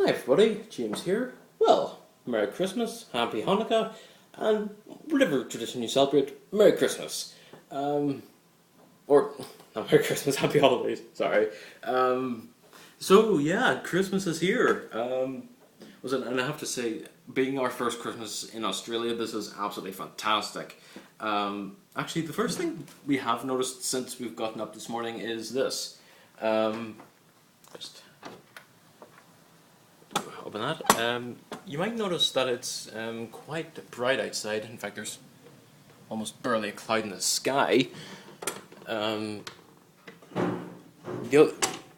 Hi everybody, James here. Well, Merry Christmas, Happy Hanukkah, and whatever tradition you celebrate, Merry Christmas. Or, not Merry Christmas, Happy Holidays, sorry. So yeah, Christmas is here. And I have to say, being our first Christmas in Australia, this is absolutely fantastic. Actually, the first thing we have noticed since we've gotten up this morning is this. Just open that. You might notice that it's quite bright outside. In fact, there's almost barely a cloud in the sky. The,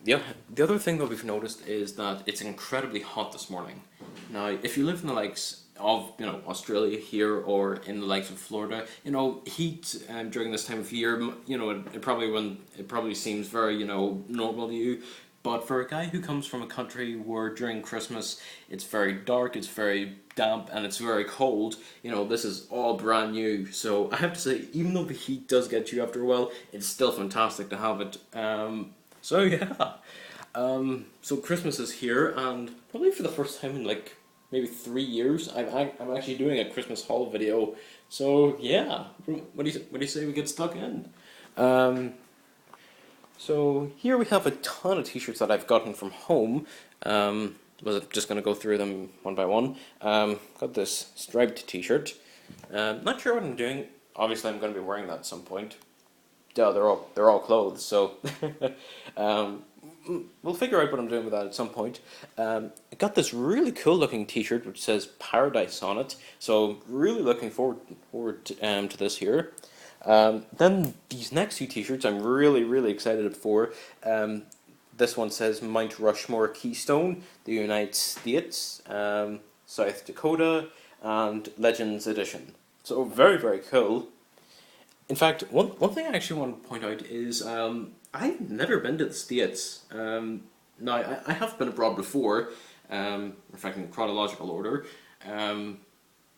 the other thing that we've noticed is that it's incredibly hot this morning. Now, if you live in the likes of Australia here or in the likes of Florida, heat during this time of year, it probably seems very normal to you. But for a guy who comes from a country where during Christmas it's very dark, it's very damp, and it's very cold, this is all brand new. So I have to say, even though the heat does get you after a while, it's still fantastic to have it. So yeah. So Christmas is here, and probably for the first time in like maybe 3 years, I'm actually doing a Christmas haul video. So yeah, what do you say we get stuck in? So here we have a ton of t-shirts that I've gotten from home. Was just going to go through them one by one. Got this striped t-shirt. Not sure what I'm doing. Obviously I'm going to be wearing that at some point. Duh, they're all clothes, so we'll figure out what I'm doing with that at some point. I got this really cool looking t-shirt which says Paradise on it, so really looking forward to this here. Then these next two t-shirts I'm really excited for. This one says Mount Rushmore Keystone, the United States, South Dakota, and Legends Edition. So very cool. In fact, one thing I actually want to point out is I've never been to the States. Now, I have been abroad before, in fact in chronological order.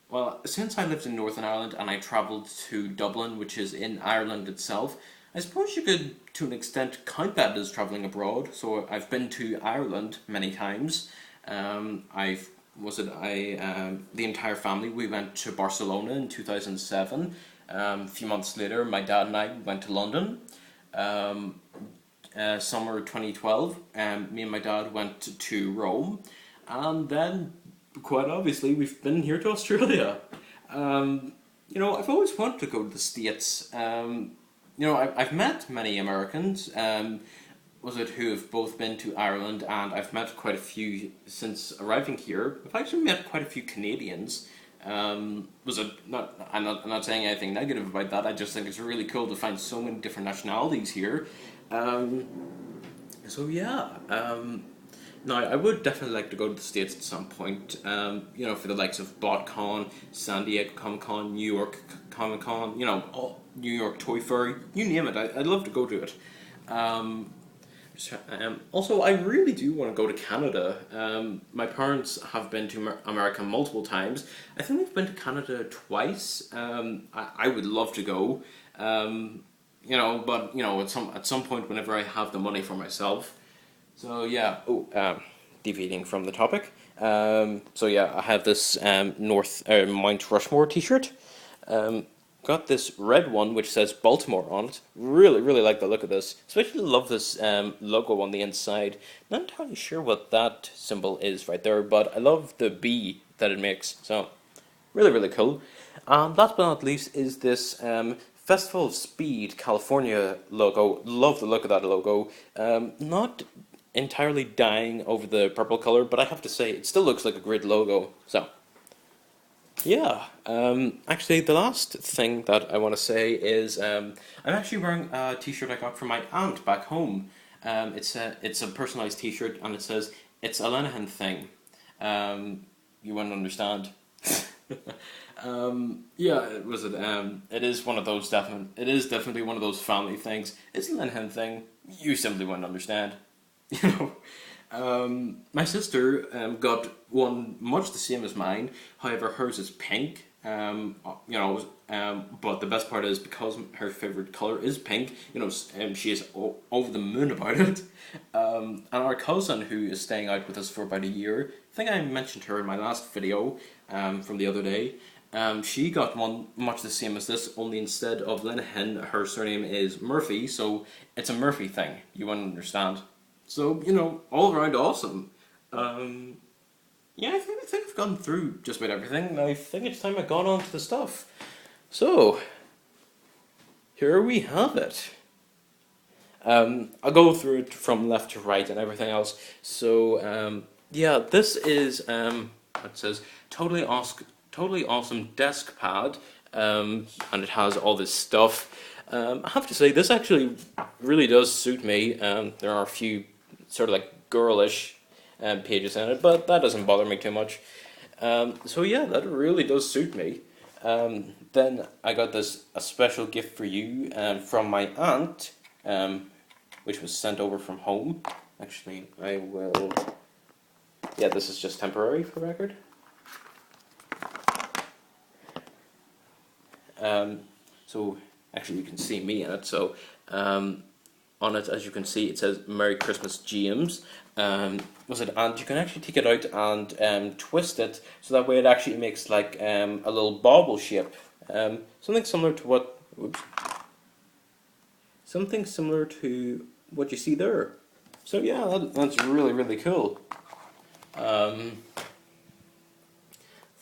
Well, since I lived in Northern Ireland and I travelled to Dublin, which is in Ireland itself, I suppose you could, to an extent, count that as travelling abroad. So I've been to Ireland many times. The entire family, we went to Barcelona in 2007. A few months later, my dad and I went to London. Summer 2012, me and my dad went to Rome. And then, quite obviously, we've been here to Australia. I've always wanted to go to the States. I've met many Americans, who have both been to Ireland, and I've met quite a few since arriving here. I've actually met quite a few Canadians. I'm not saying anything negative about that. I just think it's really cool to find so many different nationalities here. So yeah. Now, I would definitely like to go to the States at some point, for the likes of BotCon, San Diego Comic-Con, New York Comic-Con, New York Toy Fair, you name it, I'd love to go to it. Also, I really do want to go to Canada. My parents have been to America multiple times. I think they've been to Canada twice. I would love to go, but at some point whenever I have the money for myself. So yeah, deviating from the topic. So yeah, I have this Mount Rushmore t-shirt. Got this red one which says Baltimore on it. Really like the look of this. Especially love this logo on the inside. Not entirely sure what that symbol is right there, but I love the B that it makes. So really cool. And last but not least is this Festival of Speed California logo. Love the look of that logo. Not entirely dying over the purple color, but I have to say it still looks like a great logo. So yeah, actually the last thing that I want to say is I'm actually wearing a t-shirt I got from my aunt back home. It's a personalised t-shirt and it says, "It's a Lenihan thing." You wouldn't understand. It is one of those it is definitely one of those family things. It's a Lenihan thing. You simply wouldn't understand. My sister got one much the same as mine. However, hers is pink. But the best part is because her favorite color is pink. She is over the moon about it. And our cousin, who is staying out with us for about a year, I think I mentioned her in my last video from the other day. She got one much the same as this, only instead of Linehan, her surname is Murphy, so it's a Murphy thing. You wouldn't understand. So all around awesome. Yeah, I think I've gone through just about everything. I think it's time I've gone on to the stuff. So, here we have it. I'll go through it from left to right and everything else. So, yeah, this is, it says, totally awesome desk pad, and it has all this stuff. I have to say, this actually really does suit me. There are a few sort of like girlish pages in it, but that doesn't bother me too much. So yeah, that really does suit me. Then I got a special gift for you from my aunt, which was sent over from home. Actually, I will. Yeah, this is just temporary for record. So actually, you can see me in it. So on it, as you can see, it says "Merry Christmas, James." And you can actually take it out and twist it so that way it actually makes like a little bauble shape. Something similar to what. Oops. Something similar to what you see there. So yeah, that's really, really cool.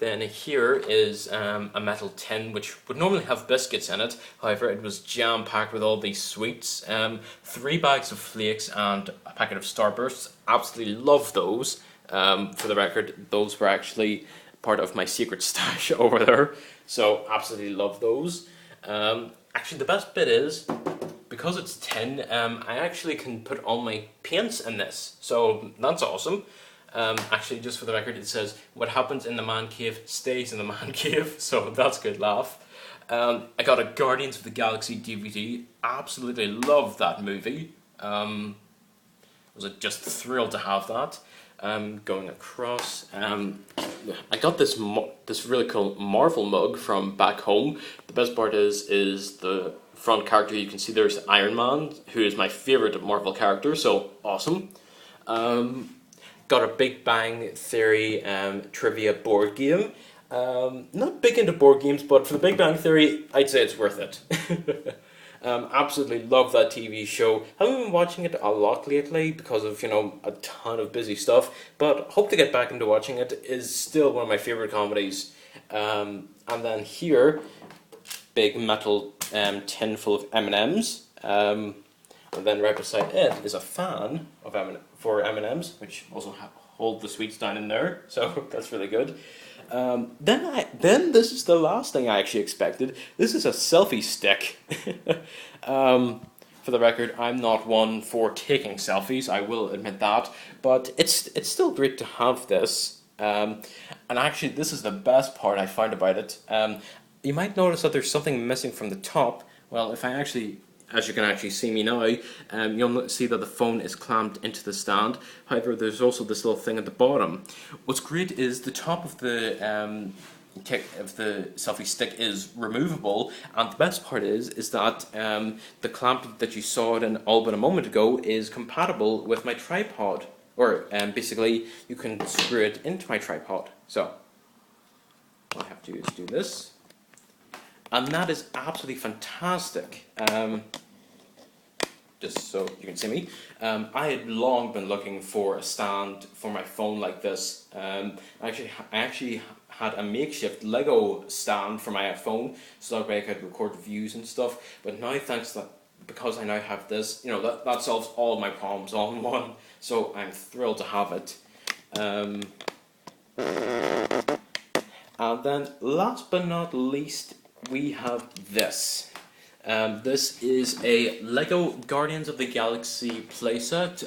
Then here is a metal tin which would normally have biscuits in it. However, it was jam-packed with all these sweets. 3 bags of flakes and a packet of Starbursts. Absolutely love those. For the record, those were actually part of my secret stash over there. So absolutely love those. Actually, the best bit is, because it's tin, I actually can put all my paints in this. So that's awesome. Actually, just for the record, it says, what happens in the man cave stays in the man cave, so that's a good laugh. I got a Guardians of the Galaxy DVD, absolutely love that movie. I was just thrilled to have that. Going across, I got this really cool Marvel mug from back home. The best part is the front character. You can see there's Iron Man, who is my favourite Marvel character, so awesome. Got a Big Bang Theory trivia board game. Not big into board games, but for the Big Bang Theory, I'd say it's worth it. Absolutely love that TV show. Haven't been watching it a lot lately because of, a ton of busy stuff, but hope to get back into watching it. It is still one of my favourite comedies. And then here, big metal tin full of M&Ms. And then right beside it is a fan of M&Ms, which also hold the sweets down in there, so that's really good. Then this is the last thing I actually expected. This is a selfie stick. For the record, I'm not one for taking selfies, I will admit that, but it's still great to have this. And actually, this is the best part I find about it. You might notice that there's something missing from the top. Well, if I actually, as you can actually see me now, you'll see that the phone is clamped into the stand. However, there's also this little thing at the bottom. What's great is the top of the selfie stick is removable, and the best part is that the clamp that you saw in all but a moment ago is compatible with my tripod. Or basically, you can screw it into my tripod. So, all I have to do is do this. And that is absolutely fantastic. Just so you can see me. I had long been looking for a stand for my phone like this. I actually had a makeshift Lego stand for my phone, so that way I could record reviews and stuff. But now, because I now have this, that solves all my problems all in one. So I'm thrilled to have it. And then, last but not least, we have this. This is a Lego Guardians of the Galaxy playset.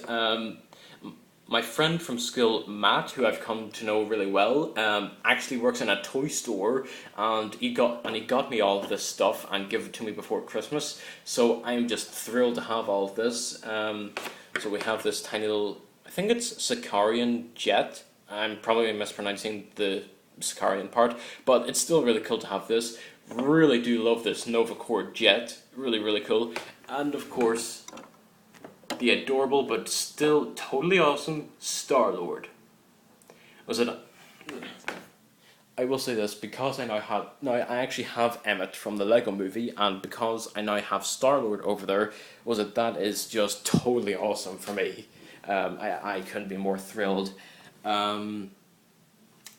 My friend from school, Matt, who I've come to know really well, actually works in a toy store, and he got me all of this stuff and gave it to me before Christmas. So I'm just thrilled to have all of this. So we have this tiny little, I think it's Sicarian jet. I'm probably mispronouncing the Sicarian part, but it's still really cool to have this. Really do love this Nova Core jet, really cool, and of course the adorable but still totally awesome Star-Lord. Was it? I will say this, because I actually have Emmett from the Lego Movie, and because I now have Star-Lord over there, that is just totally awesome for me. I couldn't be more thrilled. And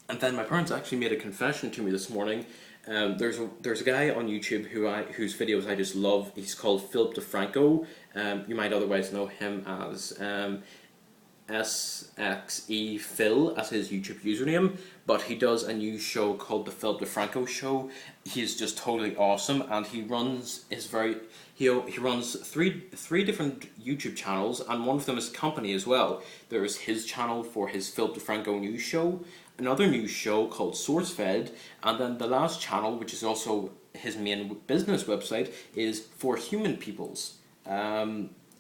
then my parents actually made a confession to me this morning. There's a guy on YouTube whose videos I just love. He's called Philip DeFranco. You might otherwise know him as SXE Phil as his YouTube username, but he does a new show called the Philip DeFranco Show. He's just totally awesome, and he runs he runs three different YouTube channels, and one of them is a company as well. There is his channel for his Philip DeFranco news show, another news show called SourceFed, and then the last channel, which is also his main business website, is For Human Peoples.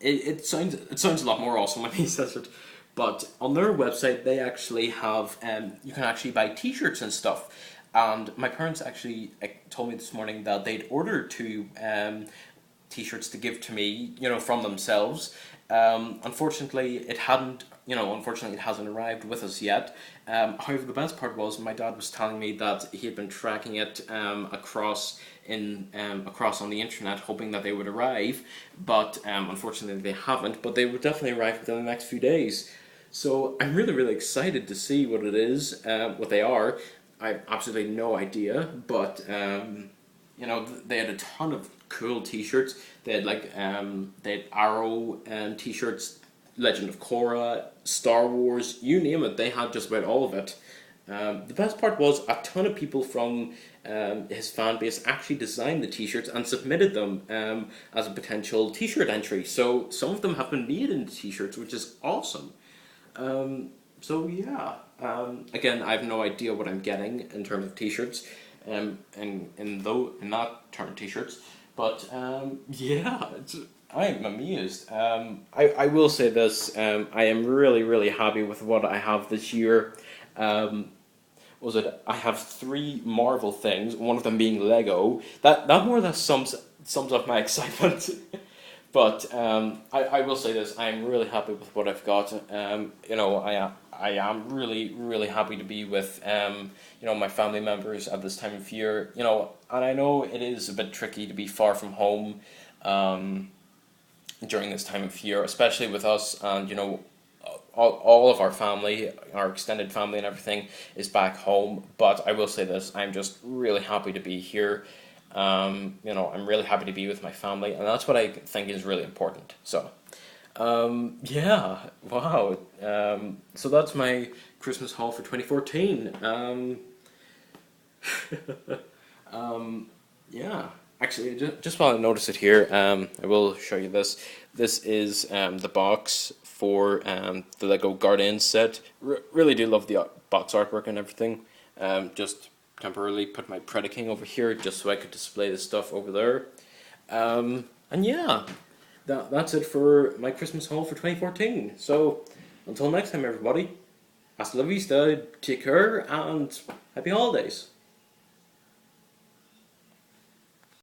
It sounds a lot more awesome when he says it. But on their website, they actually have, you can actually buy t-shirts and stuff. And my parents actually told me this morning that they'd ordered 2 t-shirts to give to me, from themselves. Unfortunately, it hasn't arrived with us yet. However, the best part was my dad was telling me that he had been tracking it across on the internet, hoping that they would arrive. But unfortunately, they haven't. But they would definitely arrive within the next few days. So I'm really excited to see what it is, what they are. I have absolutely no idea, but they had a ton of cool t-shirts. They had Arrow t-shirts, Legend of Korra, Star Wars, you name it. They had just about all of it. The best part was a ton of people from his fan base actually designed the t-shirts and submitted them as a potential t-shirt entry. So some of them have been made into t-shirts, which is awesome. So yeah, again, I have no idea what I'm getting in terms of t-shirts, in that term t-shirts, but yeah, I'm amazed. I will say this, I am really happy with what I have this year. I have 3 Marvel things, one of them being Lego. That more or less sums up my excitement. But I will say this, I'm really happy with what I've got. I am really happy to be with my family members at this time of year. And I know it is a bit tricky to be far from home during this time of year, especially with us, and all of our family, our extended family and everything is back home. But I will say this, I'm just really happy to be here. I'm really happy to be with my family, and that's what I think is really important. So, yeah, wow. So that's my Christmas haul for 2014. Yeah. Actually, just while I notice it here, I will show you this. This is the box for the Lego Guardians set. Really do love the box artwork and everything. Just temporarily put my Predaking over here just so I could display the stuff over there. And yeah, that's it for my Christmas haul for 2014. So, until next time everybody, hasta la vista, take care, and happy holidays.